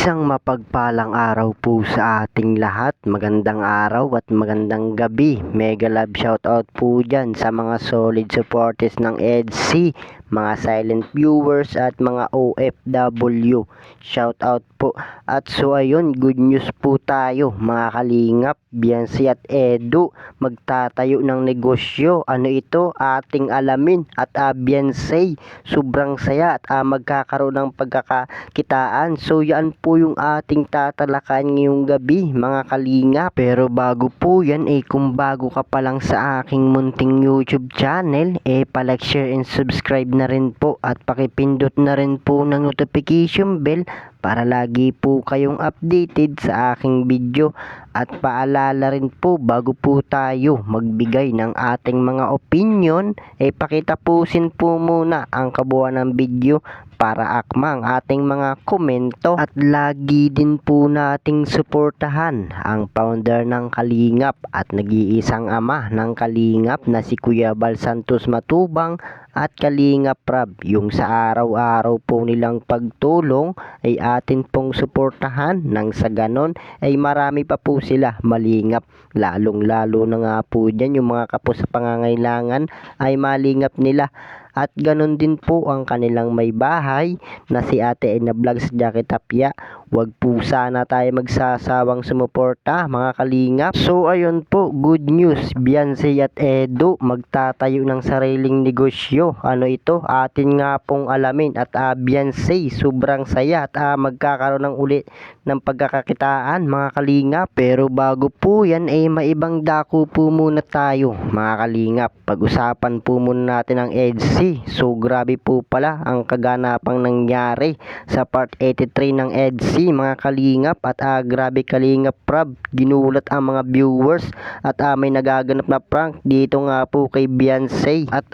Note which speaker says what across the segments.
Speaker 1: Isang mapagpalang araw po sa ating lahat. Magandang araw at magandang gabi. Mega love shoutout po dyan sa mga solid supporters ng EDC, mga silent viewers at mga OFW. Shoutout po. At so ayun, good news po tayo mga kalingap, Biancy at Edu. Magtatayo ng negosyo. Ano ito? Ating alamin. At Biancy, sobrang saya at magkakaroon ng pagkakakitaan. So yan po yung ating tatalakayan ngayong gabi mga kalinga. Pero bago po yan, kung bago ka pa lang sa aking munting YouTube channel, palike, share and subscribe na rin po at pakipindot na rin po ng notification bell para lagi po kayong updated sa aking video. At paalala rin po, bago po tayo magbigay ng ating mga opinion, pakitapusin po muna ang kabuuan ng video para akma ang ating mga komento. At lagi din po nating suportahan ang founder ng Kalingap at nag-iisang ama ng Kalingap na si Kuya Bal Santos Matubang at Kalingap Rab. Yung sa araw-araw po nilang pagtulong ay atin pong suportahan, nang sa ganon ay marami pa po sila malingap. Lalong-lalo na nga po dyan yung mga kapos sa pangangailangan ay malingap nila. At ganon din po ang kanilang may bahay na si Ate Ena Vlogs Jackie Tapia. Huwag po sana tayo magsasawang sumuporta mga kalingap. So ayun po, good news, Biancy at Edu magtatayo ng sariling negosyo. Ano ito? Atin nga pong alamin. At Biancy, sobrang saya at magkakaroon ng ulit ng pagkakakitaan mga kalingap. Pero bago po yan maibang dako po muna tayo mga kalingap. Pag-usapan po muna natin ang EDC. So grabe po pala ang kaganapang nangyari sa part 83 ng EDC mga kalingap. At grabe Kalingap Rab, ginulat ang mga viewers at may nagaganap na prank dito nga po kay Biancy. At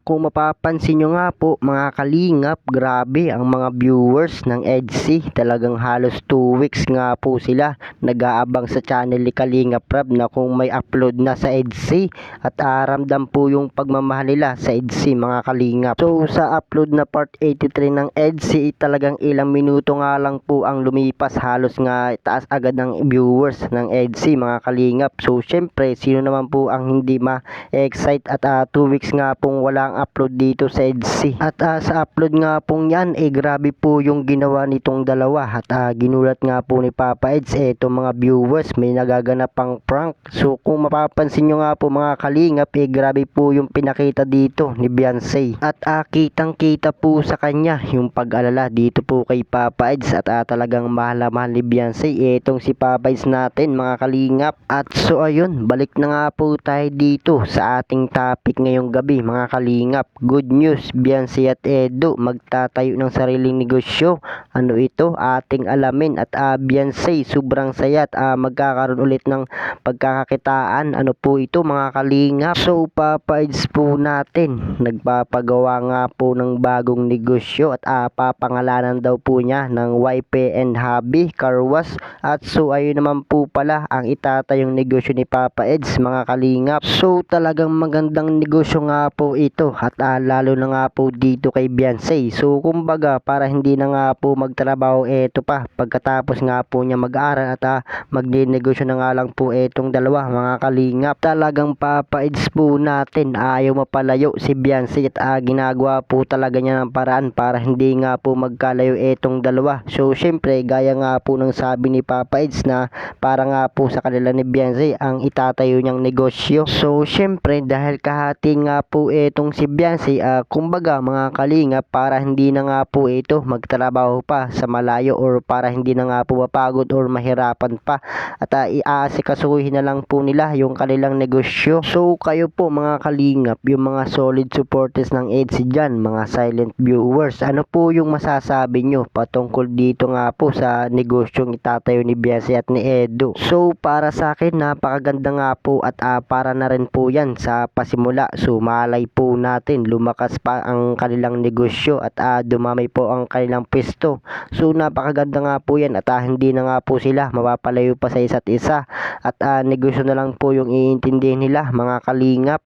Speaker 1: kung mapapansin nyo nga po mga kalingap, grabe ang mga viewers ng EDC. Talagang halos 2 weeks nga po sila nag-aabang sa channel ni Kalingap Rab na kung may upload na sa EDC. At ramdam po yung pagmamahal nila sa EDC mga kalingap. So sa upload na part 83 ng EDC, talagang ilang minuto nga lang po ang lumipas, halos nga taas agad ng viewers ng EDC mga kalingap. So syempre, sino naman po ang hindi ma-excite at 2 weeks nga pong walang upload dito sa EDC. At sa upload nga pong yan, grabe po yung ginawa nitong dalawa. At ginulat nga po ni Papa Eds itong mga viewers, may nagaganap pang prank. So kung mapapansin nyo nga po mga kalingap, grabe po yung pinakita dito ni Biancy. At kitang-kita po sa kanya yung pag-alala dito po kay Papa Eds. At talagang mahal na mahal ni Biancy itong si Papa Eds natin mga kalingap. At so ayun, balik na nga po tayo dito sa ating topic ngayong gabi mga kalingap. Good news, Biancy at Edu magtatayo ng sariling negosyo. Ano ito? Ating alamin. At Biancy, sobrang saya at magkakaroon ulit ng pagkakakitaan. Ano po ito mga kalingap? So Papa Eds po natin nagpapagawa nga po ng bagong negosyo at papangalanan daw po niya ng YPN Hobby Car Wash. At so ayun naman po pala ang itatayong negosyo ni Papa Eds mga kalingap. So talagang magandang negosyo nga po ito at lalo na nga po dito kay Biancy. So kumbaga para hindi na nga po magtrabaho ito pa pagkatapos nga po niya mag-aral at magne-negosyo na nga lang po itong dalawa mga kalingap. Talagang Papa Eds po natin ayaw mapalayo si Biancy at ginagawa po talaga niya ng paraan para hindi nga po magkalayo itong dalawa. So syempre gaya nga po ng sabi ni Papa Eds na para nga po sa kanila ni Biancy ang itatayo niyang negosyo. So syempre dahil kahati nga po itong si Biancy, kumbaga mga kalingap, para hindi na nga po ito magtrabaho pa sa malayo or para hindi na nga po mapagod or mahirapan pa at iaasikasuhin na lang po nila yung kanilang negosyo. So kayo po mga kalingap, yung mga solid supporters ng EDC dyan, mga silent viewers, ano po yung masasabi nyo patungkol dito nga po sa negosyong itatayo ni Biancy at ni Edu? So para sa akin napakaganda nga po at para na rin po yan sa pasimula. So malay po natin lumakas pa ang kanilang negosyo at dumamay po ang kanilang pwesto. So napakaganda nga po yan at hindi na nga po sila mapapalayo pa sa isa't isa at negosyo na lang po yung iintindihin nila mga kalingap.